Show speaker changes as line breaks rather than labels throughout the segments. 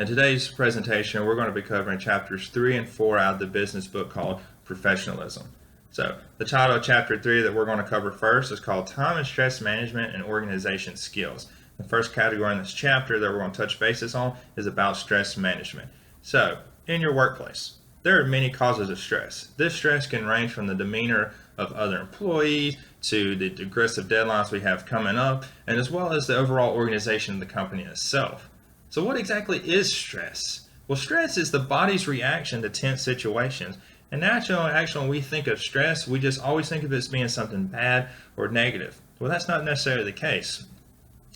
In today's presentation, we're going to be covering chapters 3 and 4 out of the business book called Professionalism. So, the title of chapter 3 that we're going to cover first is called Time and Stress Management and Organization Skills. The first category in this chapter that we're going to touch bases on is about stress management. So, in your workplace, there are many causes of stress. This stress can range from the demeanor of other employees to the aggressive deadlines we have coming up, and as well as the overall organization of the company itself. So what exactly is stress? Well, stress is the body's reaction to tense situations. And naturally, when we think of stress, we just always think of it as being something bad or negative. Well, that's not necessarily the case.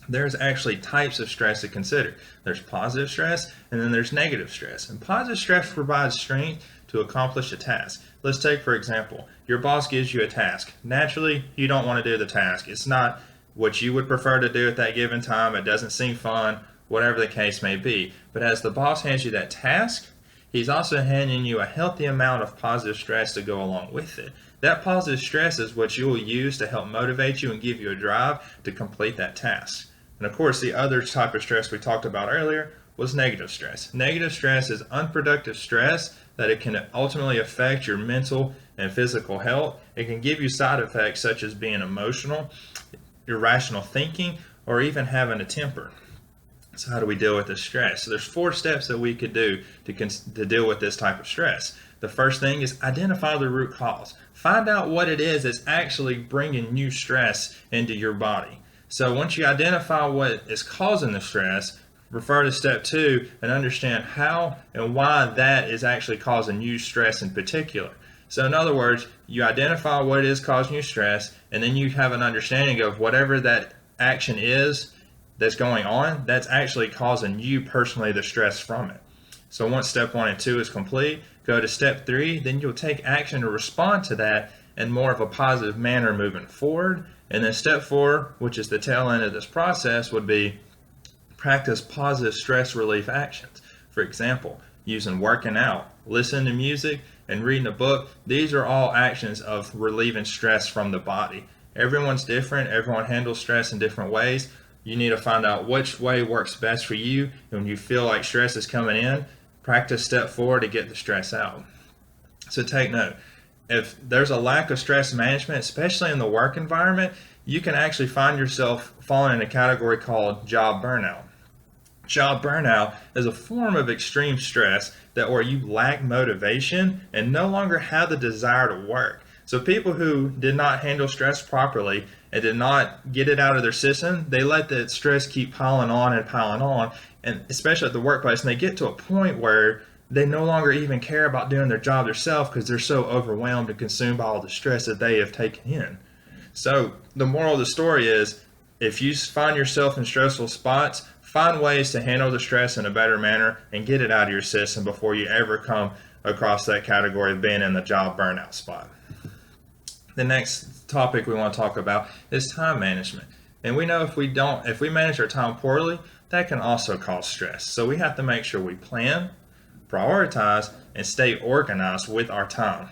There's actually types of stress to consider. There's positive stress, and then there's negative stress. And positive stress provides strength to accomplish a task. Let's take, for example, your boss gives you a task. Naturally, you don't want to do the task. It's not what you would prefer to do at that given time. It doesn't seem fun, whatever the case may be. But as the boss hands you that task, he's also handing you a healthy amount of positive stress to go along with it. That positive stress is what you will use to help motivate you and give you a drive to complete that task. And of course, the other type of stress we talked about earlier was negative stress. Negative stress is unproductive stress that it can ultimately affect your mental and physical health. It can give you side effects such as being emotional, irrational thinking, or even having a temper. So how do we deal with this stress? So there's 4 steps that we could do to deal with this type of stress. The first thing is identify the root cause. Find out what it is that's actually bringing you stress into your body. So once you identify what is causing the stress, refer to step 2 and understand how and why that is actually causing you stress in particular. So in other words, you identify what it is causing you stress, and then you have an understanding of whatever that action is that's going on, that's actually causing you personally the stress from it. So once step 1 and 2 is complete, go to step 3, then you'll take action to respond to that in more of a positive manner moving forward. And then step 4, which is the tail end of this process, would be practice positive stress relief actions. For example, using working out, listening to music, and reading a book. These are all actions of relieving stress from the body. Everyone's different. Everyone handles stress in different ways. You need to find out which way works best for you. And when you feel like stress is coming in, practice step 4 to get the stress out. So take note. If there's a lack of stress management, especially in the work environment, you can actually find yourself falling in a category called job burnout. Job burnout is a form of extreme stress where you lack motivation and no longer have the desire to work. So people who did not handle stress properly and did not get it out of their system, they let that stress keep piling on, and especially at the workplace, and they get to a point where they no longer even care about doing their job themselves because they're so overwhelmed and consumed by all the stress that they have taken in. So the moral of the story is, if you find yourself in stressful spots, find ways to handle the stress in a better manner and get it out of your system before you ever come across that category of being in the job burnout spot. The next topic we want to talk about is time management. And we know if we manage our time poorly, that can also cause stress. So we have to make sure we plan, prioritize, and stay organized with our time.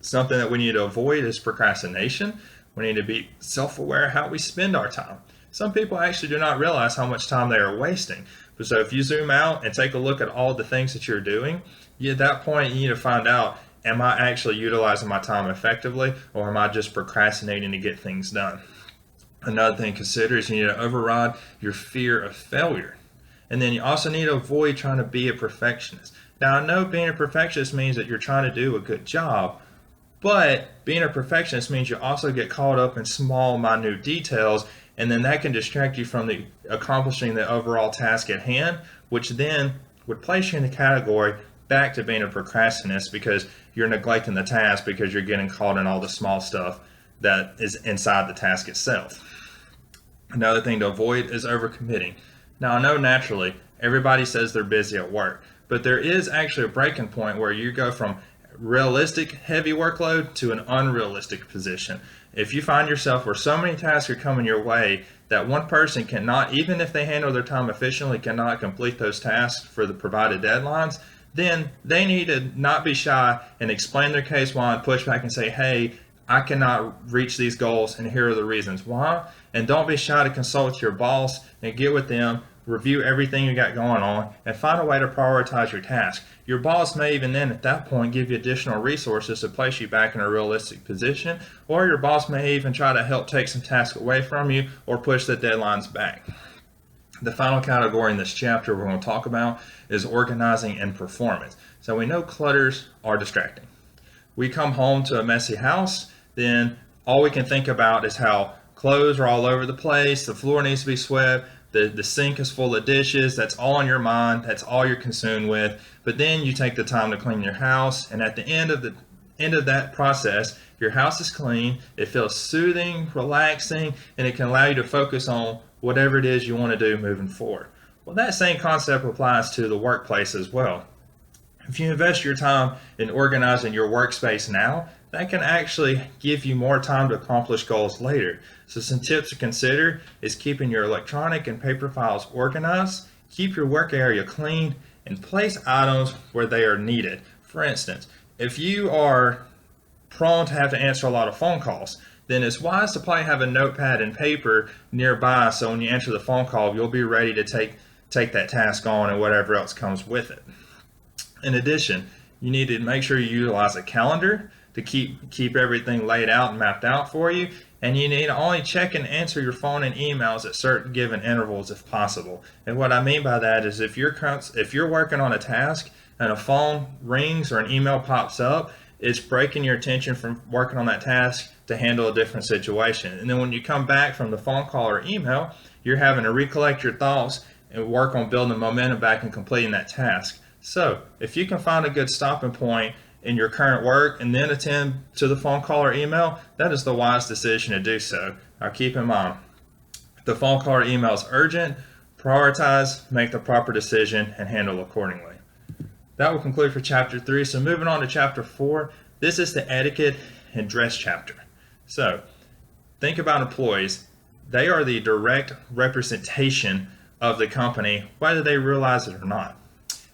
Something that we need to avoid is procrastination. We need to be self-aware of how we spend our time. Some people actually do not realize how much time they are wasting. So if you zoom out and take a look at all the things that you're doing, at that point you need to find out, am I actually utilizing my time effectively, or am I just procrastinating to get things done? Another thing to consider is you need to override your fear of failure. And then you also need to avoid trying to be a perfectionist. Now, I know being a perfectionist means that you're trying to do a good job, but being a perfectionist means you also get caught up in small, minute details, and then that can distract you from accomplishing the overall task at hand, which then would place you in the category back to being a procrastinist because you're neglecting the task because you're getting caught in all the small stuff that is inside the task itself. Another thing to avoid is overcommitting. Now, I know naturally everybody says they're busy at work, but there is actually a breaking point where you go from realistic heavy workload to an unrealistic position. If you find yourself where so many tasks are coming your way that one person cannot, even if they handle their time efficiently, cannot complete those tasks for the provided deadlines, then they need to not be shy and explain their case why and push back and say, hey, I cannot reach these goals and here are the reasons why. And don't be shy to consult with your boss and get with them review everything you got going on, and find a way to prioritize your task. Your boss may even then at that point give you additional resources to place you back in a realistic position, or your boss may even try to help take some tasks away from you or push the deadlines back. The final category in this chapter we're going to talk about is organizing and performance. So we know clutters are distracting. We come home to a messy house, then all we can think about is how clothes are all over the place, the floor needs to be swept, the sink is full of dishes. That's all on your mind, that's all you're consumed with. But then you take the time to clean your house, and at the end of that process, your house is clean, it feels soothing, relaxing, and it can allow you to focus on whatever it is you want to do moving forward. Well, that same concept applies to the workplace as well. If you invest your time in organizing your workspace now, that can actually give you more time to accomplish goals later. So some tips to consider is keeping your electronic and paper files organized, keep your work area clean, and place items where they are needed. For instance, if you are prone to have to answer a lot of phone calls, then it's wise to probably have a notepad and paper nearby so when you answer the phone call, you'll be ready to take that task on and whatever else comes with it. In addition, you need to make sure you utilize a calendar to keep everything laid out and mapped out for you, and you need to only check and answer your phone and emails at certain given intervals if possible. And what I mean by that is if you're working on a task and a phone rings or an email pops up, it's breaking your attention from working on that task to handle a different situation. And then when you come back from the phone call or email, you're having to recollect your thoughts and work on building momentum back and completing that task. So if you can find a good stopping point in your current work and then attend to the phone call or email, that is the wise decision to do so. Now keep in mind, if the phone call or email is urgent, prioritize, make the proper decision, and handle accordingly. That will conclude for chapter 3. So moving on to chapter 4, this is the etiquette and dress chapter. So think about employees. They are the direct representation of the company, whether they realize it or not.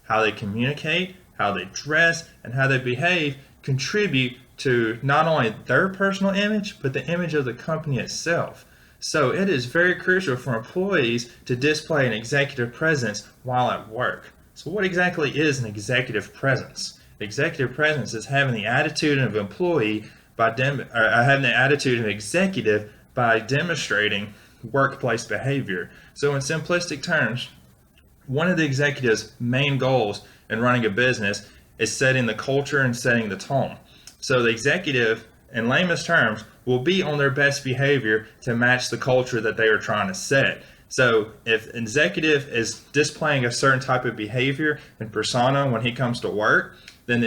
How they communicate, how they dress, and how they behave contribute to not only their personal image, but the image of the company itself. So it is very crucial for employees to display an executive presence while at work. So what exactly is an executive presence? Executive presence is having the attitude of employee having the attitude of executive by demonstrating workplace behavior. So in simplistic terms, one of the executive's main goals in running a business is setting the culture and setting the tone. So the executive, in layman's terms, will be on their best behavior to match the culture that they are trying to set. So if an executive is displaying a certain type of behavior and persona when he comes to work, then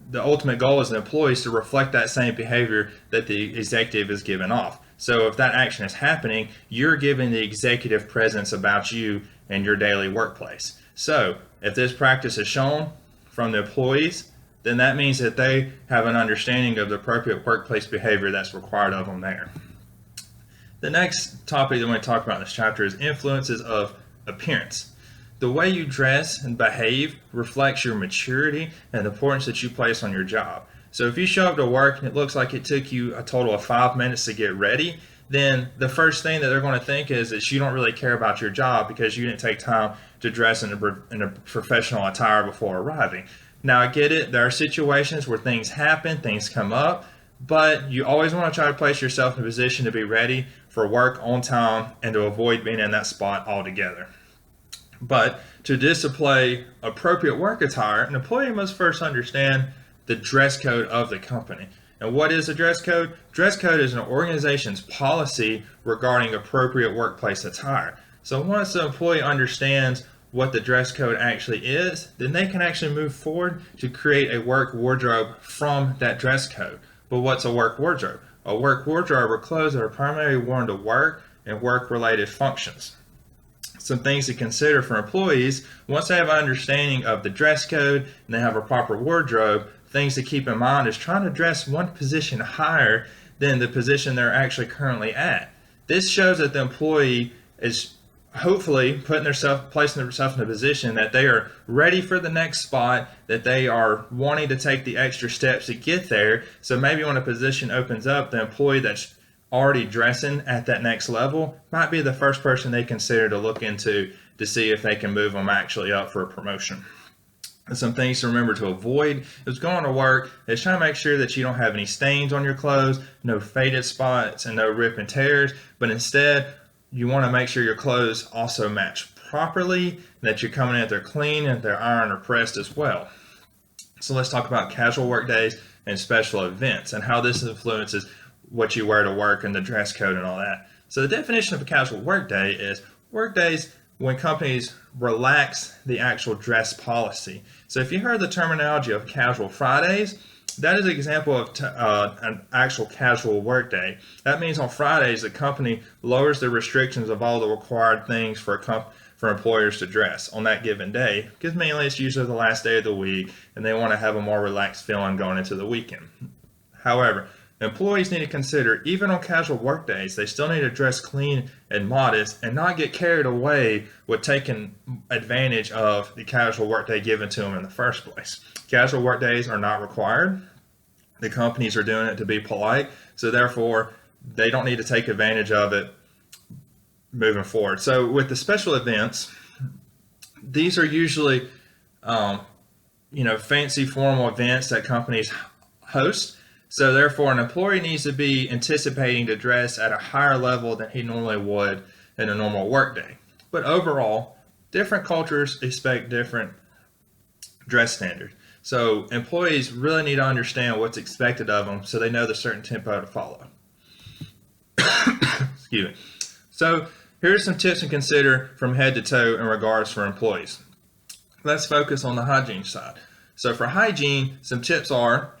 the ultimate goal as an employee is to reflect that same behavior that the executive is giving off. So if that action is happening, you're giving the executive presence about you and your daily workplace. So if this practice is shown from the employees, then that means that they have an understanding of the appropriate workplace behavior that's required of them there. The next topic that we're going to talk about in this chapter is influences of appearance. The way you dress and behave reflects your maturity and the importance that you place on your job. So if you show up to work and it looks like it took you a total of 5 minutes to get ready, then the first thing that they're going to think is that you don't really care about your job because you didn't take time to dress in a professional attire before arriving. Now I get it, there are situations where things happen, things come up, but you always want to try to place yourself in a position to be ready for work on time and to avoid being in that spot altogether. But to display appropriate work attire, an employee must first understand the dress code of the company. And what is a dress code? Dress code is an organization's policy regarding appropriate workplace attire. So once the employee understands what the dress code actually is, then they can actually move forward to create a work wardrobe from that dress code. But what's a work wardrobe? A work wardrobe are clothes that are primarily worn to work and work-related functions. Some things to consider for employees, once they have an understanding of the dress code and they have a proper wardrobe, things to keep in mind is trying to dress one position higher than the position they're actually currently at. This shows that the employee is hopefully placing themselves in a position that they are ready for the next spot, that they are wanting to take the extra steps to get there. So maybe when a position opens up, the employee that's already dressing at that next level might be the first person they consider to look into to see if they can move them actually up for a promotion. And some things to remember to avoid is going to work is trying to make sure that you don't have any stains on your clothes, no faded spots, and no rip and tears, but instead you want to make sure your clothes also match properly, that you're coming in they're clean and they're ironed or pressed as well. So let's talk about casual work days and special events and how this influences what you wear to work and the dress code and all that. So the definition of a casual work day is work days when companies relax the actual dress policy. So if you heard the terminology of casual Fridays, that is an example of an actual casual work day. That means on Fridays, the company lowers the restrictions of all the required things for employers to dress on that given day, because mainly it's usually the last day of the week and they want to have a more relaxed feeling going into the weekend. However, employees need to consider, even on casual work days, they still need to dress clean and modest and not get carried away with taking advantage of the casual work day given to them in the first place. Casual work days are not required. The companies are doing it to be polite, so therefore they don't need to take advantage of it moving forward. So with the special events, these are usually fancy formal events that companies host. So therefore an employee needs to be anticipating to dress at a higher level than he normally would in a normal work day. But overall, different cultures expect different dress standards. So employees really need to understand what's expected of them so they know the certain tempo to follow. Excuse me. So here's some tips to consider from head to toe in regards for employees. Let's focus on the hygiene side. So for hygiene, some tips are: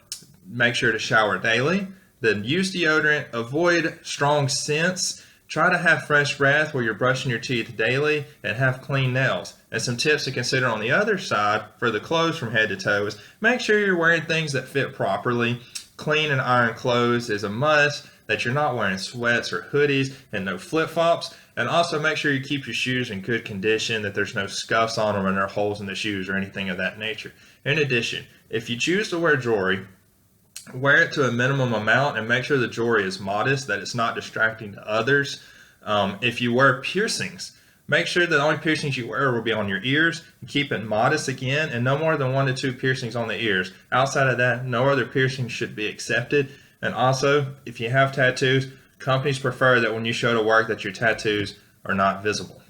make sure to shower daily, then use deodorant, avoid strong scents, try to have fresh breath while you're brushing your teeth daily, and have clean nails. And some tips to consider on the other side for the clothes from head to toe is make sure you're wearing things that fit properly. Clean and iron clothes is a must, that you're not wearing sweats or hoodies and no flip-flops. And also make sure you keep your shoes in good condition, that there's no scuffs on them and there are holes in the shoes or anything of that nature. In addition, if you choose to wear jewelry, wear it to a minimum amount and make sure the jewelry is modest, that it's not distracting to others. If you wear piercings, make sure that the only piercings you wear will be on your ears. Keep it modest again, and no more than 1 to 2 piercings on the ears. Outside of that, no other piercings should be accepted. And also, if you have tattoos, companies prefer that when you show to work that your tattoos are not visible.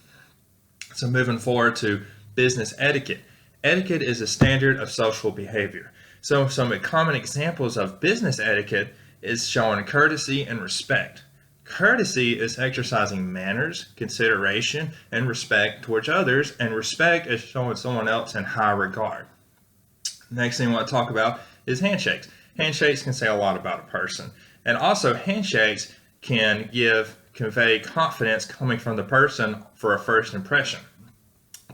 So moving forward to business etiquette. Etiquette is a standard of social behavior. So some common examples of business etiquette is showing courtesy and respect. Courtesy is exercising manners, consideration, and respect towards others, and respect is showing someone else in high regard. Next thing I want to talk about is handshakes. Handshakes can say a lot about a person, and also handshakes can convey confidence coming from the person for a first impression.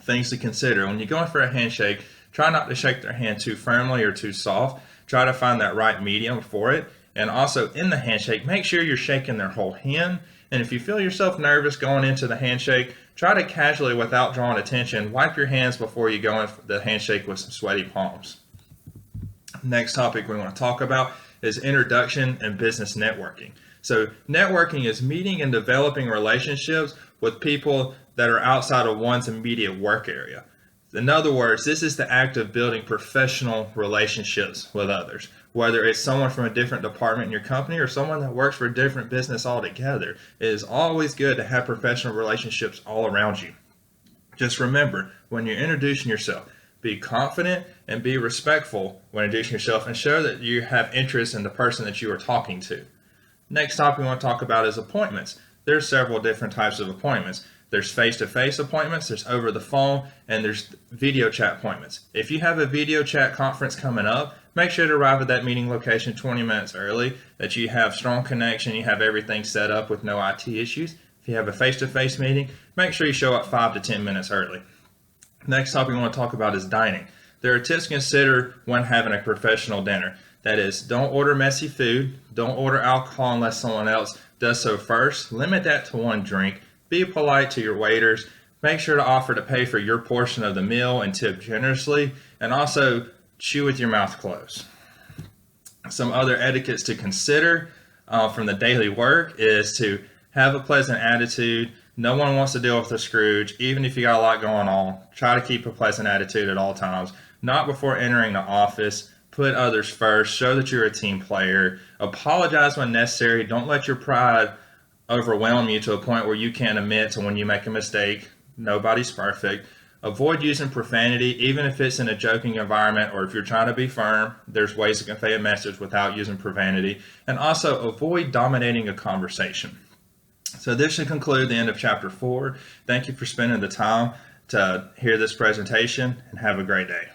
Things to consider: when you go in for a handshake, try not to shake their hand too firmly or too soft. Try to find that right medium for it. And also in the handshake, make sure you're shaking their whole hand. And if you feel yourself nervous going into the handshake, try to casually, without drawing attention, wipe your hands before you go in for the handshake with some sweaty palms. Next topic we want to talk about is introduction and business networking. So networking is meeting and developing relationships with people that are outside of one's immediate work area. In other words, this is the act of building professional relationships with others, whether it's someone from a different department in your company or someone that works for a different business altogether. It is always good to have professional relationships all around you. Just remember, when you're introducing yourself, be confident and be respectful when introducing yourself, and show that you have interest in the person that you are talking to. Next topic we want to talk about is appointments. There's several different types of appointments. There's face-to-face appointments, there's over the phone, and there's video chat appointments. If you have a video chat conference coming up, make sure to arrive at that meeting location 20 minutes early, that you have strong connection, you have everything set up with no IT issues. If you have a face-to-face meeting, make sure you show up 5 to 10 minutes early. Next topic we want to talk about is dining. There are tips to consider when having a professional dinner. That is, don't order messy food, don't order alcohol unless someone else does so first, limit that to 1 drink, be polite to your waiters, make sure to offer to pay for your portion of the meal and tip generously, and also chew with your mouth closed. Some other etiquettes to consider from the daily work is to have a pleasant attitude, No one wants to deal with a Scrooge, even if you got a lot going on. Try to keep a pleasant attitude at all times. Not before entering the office. Put others first. Show that you're a team player. Apologize when necessary. Don't let your pride overwhelm you to a point where you can't admit to when you make a mistake. Nobody's perfect. Avoid using profanity, even if it's in a joking environment or if you're trying to be firm. There's ways to convey a message without using profanity. And also avoid dominating a conversation. So this should conclude the end of chapter 4. Thank you for spending the time to hear this presentation, and have a great day.